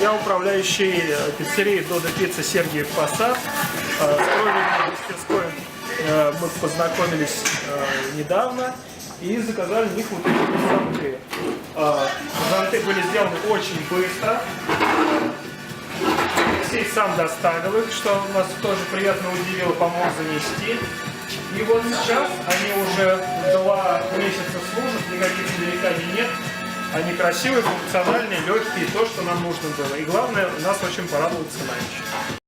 Я управляющий пиццерией Додо Пицца Сергей Посад. С тройной мастерской мы познакомились недавно и заказали у них вот эти зонты. Зонты были сделаны очень быстро. Алексей сам доставил их, что нас тоже приятно удивило, помог занести. И вот сейчас они уже 2 месяца служат, никаких нареканий нет. Они красивые, функциональные, легкие, то, что нам нужно было. И главное, нас очень порадовала цена еще.